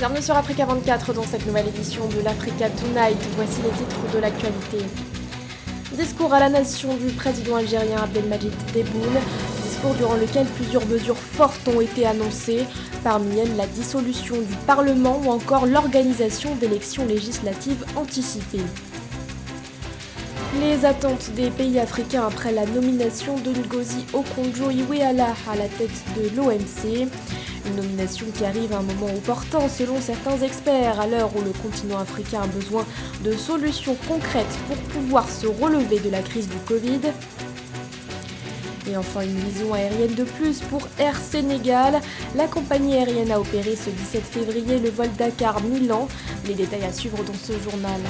Bienvenue sur Africa 24 dans cette nouvelle édition de l'Africa Tonight. Voici les titres de l'actualité. Discours à la nation du président algérien Abdelmadjid Tebboune. Discours durant lequel plusieurs mesures fortes ont été annoncées. Parmi elles, la dissolution du Parlement ou encore l'organisation d'élections législatives anticipées. Les attentes des pays africains après la nomination de Ngozi Okonjo-Iweala à la tête de l'OMC. Une nomination qui arrive à un moment opportun selon certains experts, à l'heure où le continent africain a besoin de solutions concrètes pour pouvoir se relever de la crise du Covid. Et enfin, une liaison aérienne de plus pour Air Sénégal. La compagnie aérienne a opéré ce 17 février le vol Dakar-Milan. Les détails à suivre dans ce journal.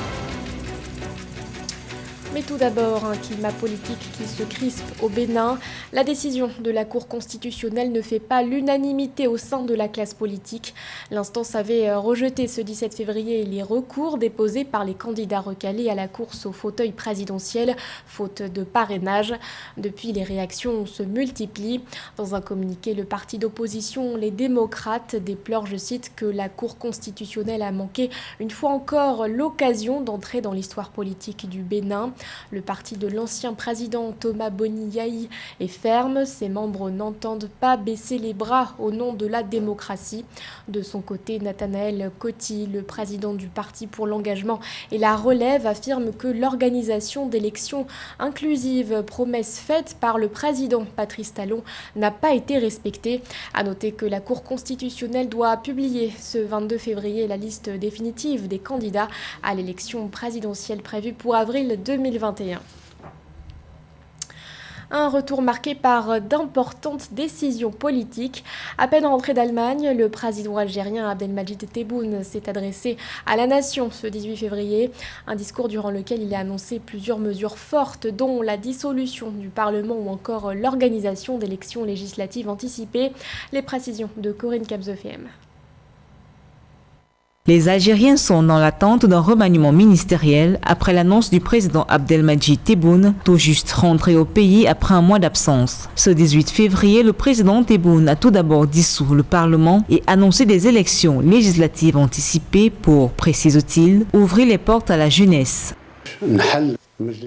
Mais tout d'abord, un climat politique qui se crispe au Bénin. La décision de la Cour constitutionnelle ne fait pas l'unanimité au sein de la classe politique. L'instance avait rejeté ce 17 février les recours déposés par les candidats recalés à la course au fauteuil présidentiel, faute de parrainage. Depuis, les réactions se multiplient. Dans un communiqué, le parti d'opposition, les démocrates, déplore, je cite, que la Cour constitutionnelle a manqué une fois encore l'occasion d'entrer dans l'histoire politique du Bénin. Le parti de l'ancien président Thomas Boni Yayi est ferme. Ses membres n'entendent pas baisser les bras au nom de la démocratie. De son côté, Nathanaël Coty, le président du Parti pour l'engagement et la relève, affirme que l'organisation d'élections inclusives, promesse faite par le président Patrice Talon, n'a pas été respectée. À noter que la Cour constitutionnelle doit publier ce 22 février la liste définitive des candidats à l'élection présidentielle prévue pour avril 2021. Un retour marqué par d'importantes décisions politiques. À peine rentré d'Allemagne, le président algérien Abdelmadjid Tebboune s'est adressé à la nation ce 18 février. Un discours durant lequel il a annoncé plusieurs mesures fortes, dont la dissolution du Parlement ou encore l'organisation d'élections législatives anticipées. Les précisions de Corinne Capzefem. Les Algériens sont dans l'attente d'un remaniement ministériel après l'annonce du président Abdelmadjid Tebboune, tout juste rentré au pays après un mois d'absence. Ce 18 février, le président Tebboune a tout d'abord dissous le Parlement et annoncé des élections législatives anticipées pour, précise-t-il, ouvrir les portes à la jeunesse.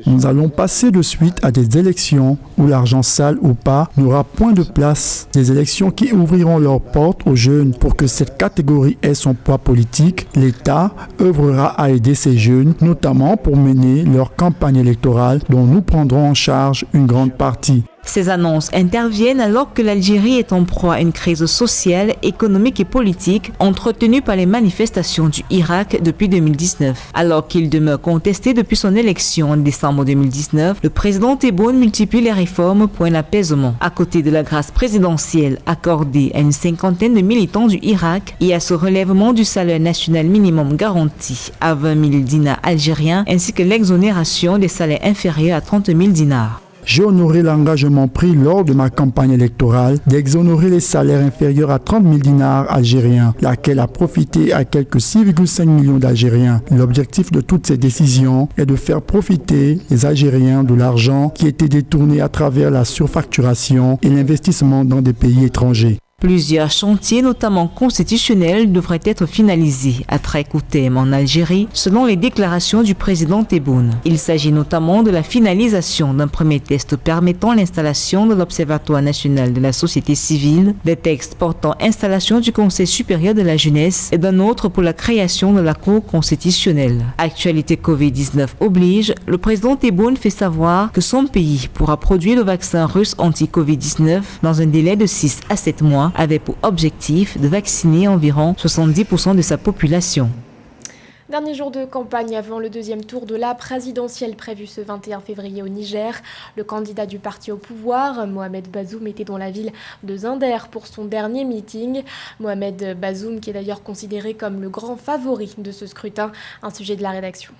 Nous allons passer de suite à des élections où l'argent sale ou pas n'aura point de place. Des élections qui ouvriront leurs portes aux jeunes pour que cette catégorie ait son poids politique. L'État œuvrera à aider ces jeunes, notamment pour mener leur campagne électorale dont nous prendrons en charge une grande partie. Ces annonces interviennent alors que l'Algérie est en proie à une crise sociale, économique et politique entretenue par les manifestations du Irak depuis 2019. Alors qu'il demeure contesté depuis son élection en décembre 2019, le président Tebboune multiplie les réformes pour un apaisement. À côté de la grâce présidentielle accordée à une cinquantaine de militants du Irak et à ce relèvement du salaire national minimum garanti à 20 000 dinars algériens ainsi que l'exonération des salaires inférieurs à 30 000 dinars. J'ai honoré l'engagement pris lors de ma campagne électorale d'exonérer les salaires inférieurs à 30 000 dinars algériens, laquelle a profité à quelques 6,5 millions d'Algériens. L'objectif de toutes ces décisions est de faire profiter les Algériens de l'argent qui était détourné à travers la surfacturation et l'investissement dans des pays étrangers. Plusieurs chantiers, notamment constitutionnels, devraient être finalisés à très court terme en Algérie, selon les déclarations du président Tebboune. Il s'agit notamment de la finalisation d'un premier test permettant l'installation de l'Observatoire national de la société civile, des textes portant installation du Conseil supérieur de la jeunesse et d'un autre pour la création de la Cour constitutionnelle. Actualité Covid-19 oblige, le président Tebboune fait savoir que son pays pourra produire le vaccin russe anti-Covid-19 dans un délai de 6 à 7 mois, avait pour objectif de vacciner environ 70% de sa population. Dernier jour de campagne avant le deuxième tour de la présidentielle prévue ce 21 février au Niger. Le candidat du parti au pouvoir, Mohamed Bazoum, était dans la ville de Zinder pour son dernier meeting. Mohamed Bazoum qui est d'ailleurs considéré comme le grand favori de ce scrutin. Un sujet de la rédaction.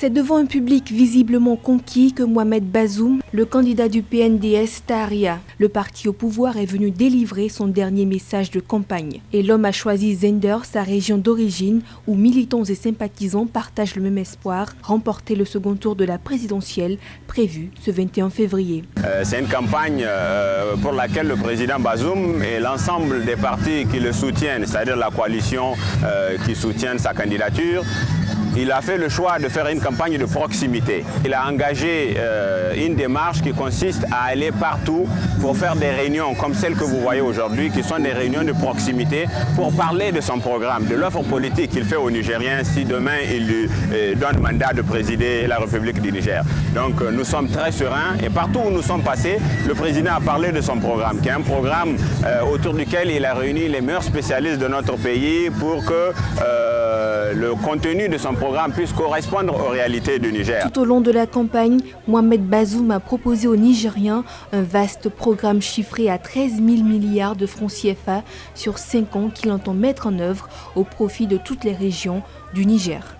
C'est devant un public visiblement conquis que Mohamed Bazoum, le candidat du PNDS Tahria, le parti au pouvoir, est venu délivrer son dernier message de campagne. Et l'homme a choisi Zender, sa région d'origine, où militants et sympathisants partagent le même espoir, remporter le second tour de la présidentielle prévu ce 21 février. C'est une campagne pour laquelle le président Bazoum et l'ensemble des partis qui le soutiennent, c'est-à-dire la coalition qui soutient sa candidature, il a fait le choix de faire une campagne de proximité. Il a engagé une démarche qui consiste à aller partout pour faire des réunions comme celles que vous voyez aujourd'hui, qui sont des réunions de proximité pour parler de son programme, de l'offre politique qu'il fait aux Nigériens si demain il lui donne mandat de présider la République du Niger. Donc nous sommes très sereins et partout où nous sommes passés, le président a parlé de son programme, qui est un programme autour duquel il a réuni les meilleurs spécialistes de notre pays pour que le contenu de son programme puisse correspondre aux réalités du Niger. Tout au long de la campagne, Mohamed Bazoum a proposé aux Nigériens un vaste programme chiffré à 13 000 milliards de francs CFA sur 5 ans qu'il entend mettre en œuvre au profit de toutes les régions du Niger.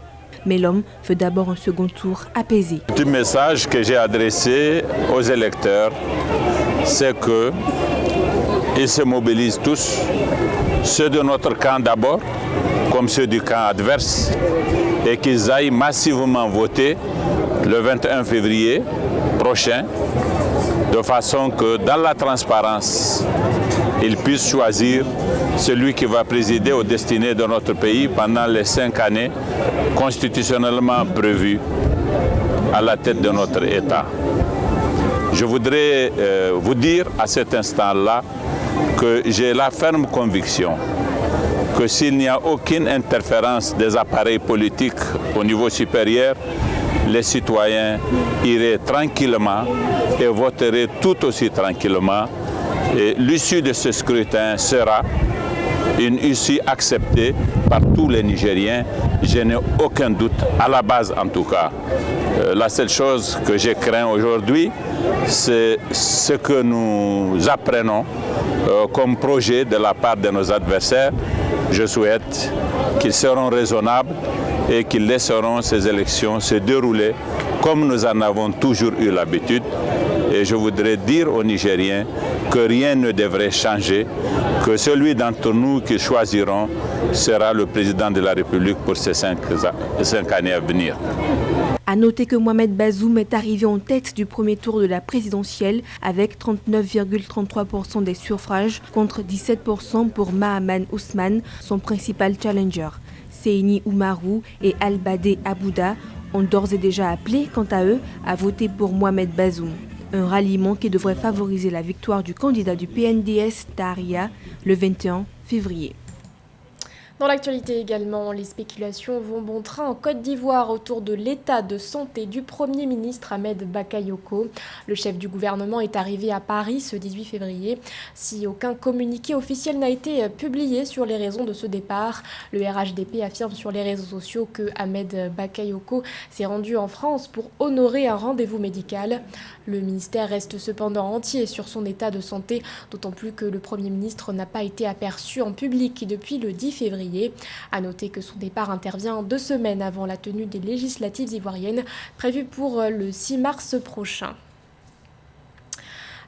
Mais l'homme veut d'abord un second tour apaisé. Le message que j'ai adressé aux électeurs, c'est qu'ils se mobilisent tous, ceux de notre camp d'abord, comme ceux du camp adverse, et qu'ils aillent massivement voter le 21 février prochain, de façon que dans la transparence, ils puissent choisir celui qui va présider aux destinées de notre pays pendant les 5 années constitutionnellement prévues à la tête de notre État. Je voudrais vous dire à cet instant-là que j'ai la ferme conviction que s'il n'y a aucune interférence des appareils politiques au niveau supérieur, les citoyens iraient tranquillement et voteraient tout aussi tranquillement. Et l'issue de ce scrutin sera une issue acceptée par tous les Nigériens. Je n'ai aucun doute, à la base en tout cas. La seule chose que je crains aujourd'hui, c'est ce que nous apprenons comme projet de la part de nos adversaires. Je souhaite qu'ils seront raisonnables et qu'ils laisseront ces élections se dérouler comme nous en avons toujours eu l'habitude. Et je voudrais dire aux Nigériens que rien ne devrait changer, que celui d'entre nous qui choisiront sera le président de la République pour ces 5 années à venir. A noter que Mohamed Bazoum est arrivé en tête du premier tour de la présidentielle avec 39,33% des suffrages contre 17% pour Mahaman Ousmane, son principal challenger. Seyni Oumarou et Albadé Abouda ont d'ores et déjà appelé, quant à eux, à voter pour Mohamed Bazoum. Un ralliement qui devrait favoriser la victoire du candidat du PNDS Tahria le 21 février. Dans l'actualité également, les spéculations vont bon train en Côte d'Ivoire autour de l'état de santé du Premier ministre Ahmed Bakayoko. Le chef du gouvernement est arrivé à Paris ce 18 février. Si aucun communiqué officiel n'a été publié sur les raisons de ce départ, le RHDP affirme sur les réseaux sociaux que Ahmed Bakayoko s'est rendu en France pour honorer un rendez-vous médical. Le ministère reste cependant entier sur son état de santé, d'autant plus que le Premier ministre n'a pas été aperçu en public depuis le 10 février. A noter que son départ intervient 2 semaines avant la tenue des législatives ivoiriennes prévues pour le 6 mars prochain.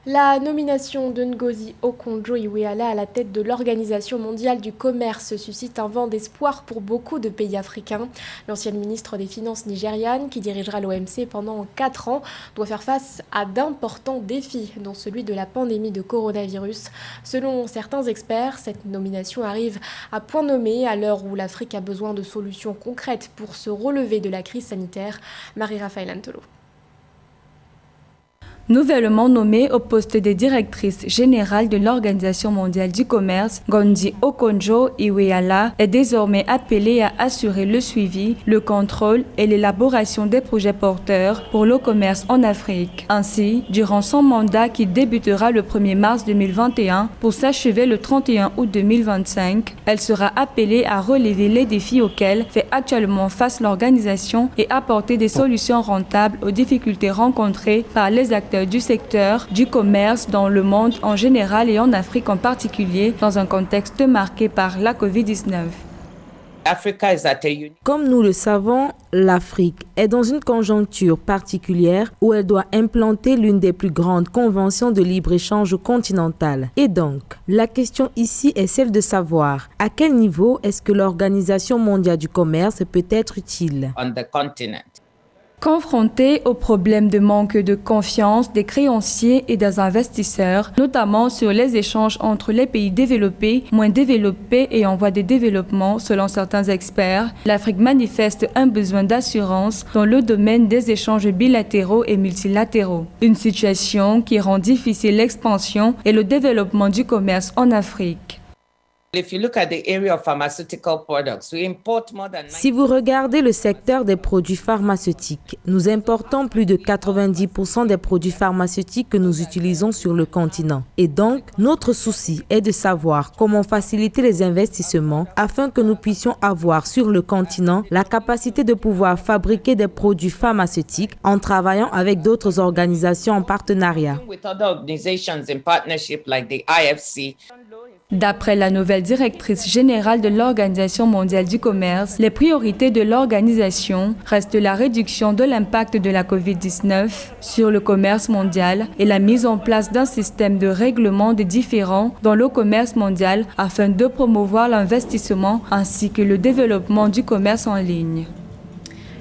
La nomination de Ngozi Okonjo-Iweala à la tête de l'Organisation mondiale du commerce suscite un vent d'espoir pour beaucoup de pays africains. L'ancienne ministre des Finances nigériane, qui dirigera l'OMC pendant 4 ans, doit faire face à d'importants défis, dont celui de la pandémie de coronavirus. Selon certains experts, cette nomination arrive à point nommé à l'heure où l'Afrique a besoin de solutions concrètes pour se relever de la crise sanitaire. Marie-Raphaël Antolo. Nouvellement nommée au poste de directrice générale de l'Organisation mondiale du commerce, Ngozi Okonjo-Iweala est désormais appelée à assurer le suivi, le contrôle et l'élaboration des projets porteurs pour le commerce en Afrique. Ainsi, durant son mandat qui débutera le 1er mars 2021 pour s'achever le 31 août 2025, elle sera appelée à relever les défis auxquels fait actuellement face l'organisation et apporter des solutions rentables aux difficultés rencontrées par les acteurs du secteur du commerce dans le monde en général et en Afrique en particulier, dans un contexte marqué par la Covid-19. Comme nous le savons, l'Afrique est dans une conjoncture particulière où elle doit implanter l'une des plus grandes conventions de libre-échange continentale. Et donc, la question ici est celle de savoir à quel niveau est-ce que l'Organisation mondiale du commerce peut être utile. Confrontés au problème de manque de confiance des créanciers et des investisseurs, notamment sur les échanges entre les pays développés, moins développés et en voie de développement, selon certains experts, l'Afrique manifeste un besoin d'assurance dans le domaine des échanges bilatéraux et multilatéraux. Une situation qui rend difficile l'expansion et le développement du commerce en Afrique. Si vous regardez le secteur des produits pharmaceutiques, nous importons plus de 90% des produits pharmaceutiques que nous utilisons sur le continent. Et donc, notre souci est de savoir comment faciliter les investissements afin que nous puissions avoir sur le continent la capacité de pouvoir fabriquer des produits pharmaceutiques en travaillant avec d'autres organisations en partenariat. D'après la nouvelle directrice générale de l'Organisation mondiale du commerce, les priorités de l'organisation restent la réduction de l'impact de la COVID-19 sur le commerce mondial et la mise en place d'un système de règlement des différends dans le commerce mondial afin de promouvoir l'investissement ainsi que le développement du commerce en ligne.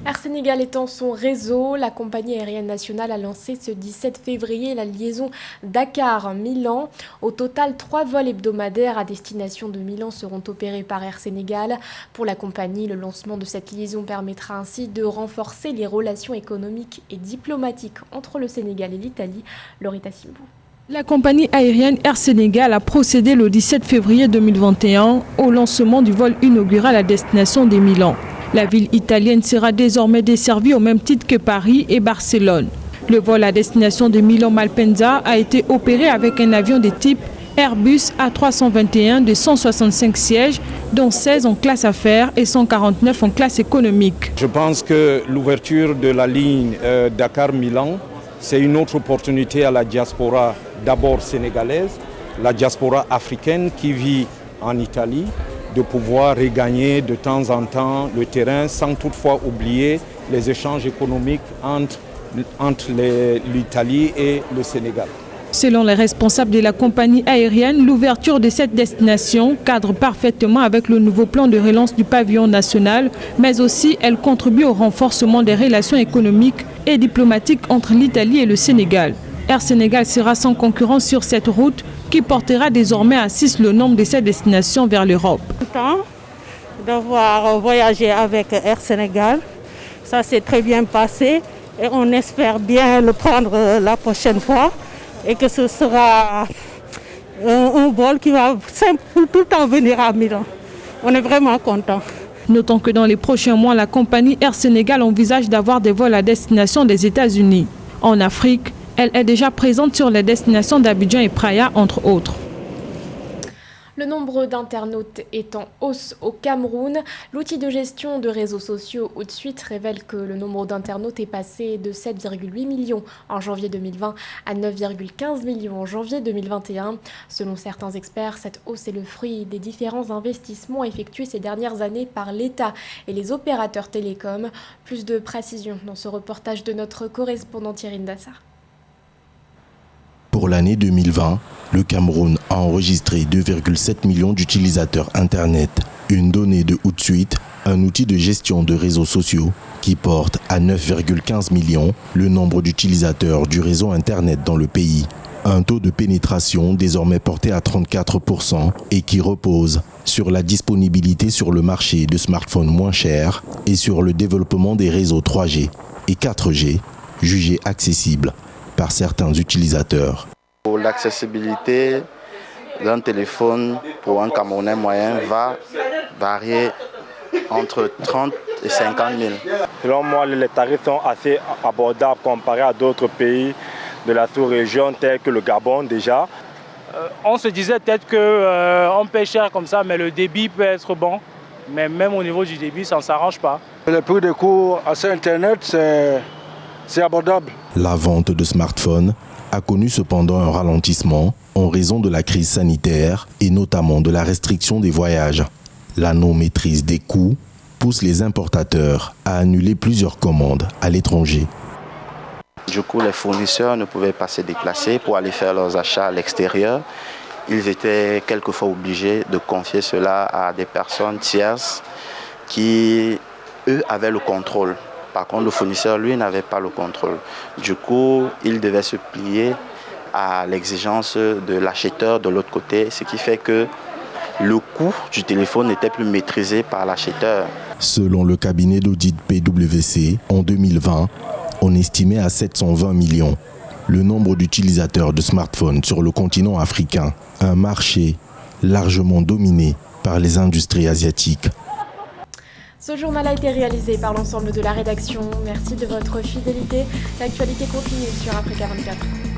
Air Sénégal étend son réseau. La compagnie aérienne nationale a lancé ce 17 février la liaison Dakar-Milan. Au total, 3 vols hebdomadaires à destination de Milan seront opérés par Air Sénégal. Pour la compagnie, le lancement de cette liaison permettra ainsi de renforcer les relations économiques et diplomatiques entre le Sénégal et l'Italie. Lorita Simbou. La compagnie aérienne Air Sénégal a procédé le 17 février 2021 au lancement du vol inaugural à destination de Milan. La ville italienne sera désormais desservie au même titre que Paris et Barcelone. Le vol à destination de Milan-Malpensa a été opéré avec un avion de type Airbus A321 de 165 sièges, dont 16 en classe affaires et 149 en classe économique. Je pense que l'ouverture de la ligne Dakar-Milan, c'est une autre opportunité à la diaspora d'abord sénégalaise, la diaspora africaine qui vit en Italie, de pouvoir regagner de temps en temps le terrain sans toutefois oublier les échanges économiques entre l'Italie et le Sénégal. Selon les responsables de la compagnie aérienne, l'ouverture de cette destination cadre parfaitement avec le nouveau plan de relance du pavillon national, mais aussi elle contribue au renforcement des relations économiques et diplomatiques entre l'Italie et le Sénégal. Air Sénégal sera sans concurrence sur cette route qui portera désormais à 6 le nombre de ces destinations vers l'Europe. D'avoir voyagé avec Air Sénégal, ça s'est très bien passé et on espère bien le prendre la prochaine fois et que ce sera un vol qui va tout le temps venir à Milan. On est vraiment contents. Notons que dans les prochains mois, la compagnie Air Sénégal envisage d'avoir des vols à destination des États-Unis. En Afrique, elle est déjà présente sur les destinations d'Abidjan et Praia, entre autres. Le nombre d'internautes est en hausse au Cameroun. L'outil de gestion de réseaux sociaux Outsuite révèle que le nombre d'internautes est passé de 7,8 millions en janvier 2020 à 9,15 millions en janvier 2021. Selon certains experts, cette hausse est le fruit des différents investissements effectués ces dernières années par l'État et les opérateurs télécoms. Plus de précisions dans ce reportage de notre correspondant Thierry Ndassar. Pour l'année 2020, le Cameroun a enregistré 2,7 millions d'utilisateurs Internet. Une donnée de Outsuite, un outil de gestion de réseaux sociaux, qui porte à 9,15 millions le nombre d'utilisateurs du réseau Internet dans le pays. Un taux de pénétration désormais porté à 34% et qui repose sur la disponibilité sur le marché de smartphones moins chers et sur le développement des réseaux 3G et 4G jugés accessibles par certains utilisateurs. Pour l'accessibilité d'un téléphone pour un Camerounais moyen va varier entre 30 et 50 000. Selon moi, les tarifs sont assez abordables comparés à d'autres pays de la sous-région tels que le Gabon déjà. On se disait peut-être qu'on paie cher comme ça, mais le débit peut être bon. Mais même au niveau du débit, ça ne s'arrange pas. Le prix des cours à Internet, c'est abordable. La vente de smartphones a connu cependant un ralentissement en raison de la crise sanitaire et notamment de la restriction des voyages. La non-maîtrise des coûts pousse les importateurs à annuler plusieurs commandes à l'étranger. Du coup, les fournisseurs ne pouvaient pas se déplacer pour aller faire leurs achats à l'extérieur. Ils étaient quelquefois obligés de confier cela à des personnes tierces qui, eux, avaient le contrôle. Par contre, le fournisseur, lui, n'avait pas le contrôle. Du coup, il devait se plier à l'exigence de l'acheteur de l'autre côté, ce qui fait que le coût du téléphone n'était plus maîtrisé par l'acheteur. Selon le cabinet d'audit PwC, en 2020, on estimait à 720 millions le nombre d'utilisateurs de smartphones sur le continent africain, un marché largement dominé par les industries asiatiques. Ce journal a été réalisé par l'ensemble de la rédaction. Merci de votre fidélité. L'actualité continue sur Africa 24.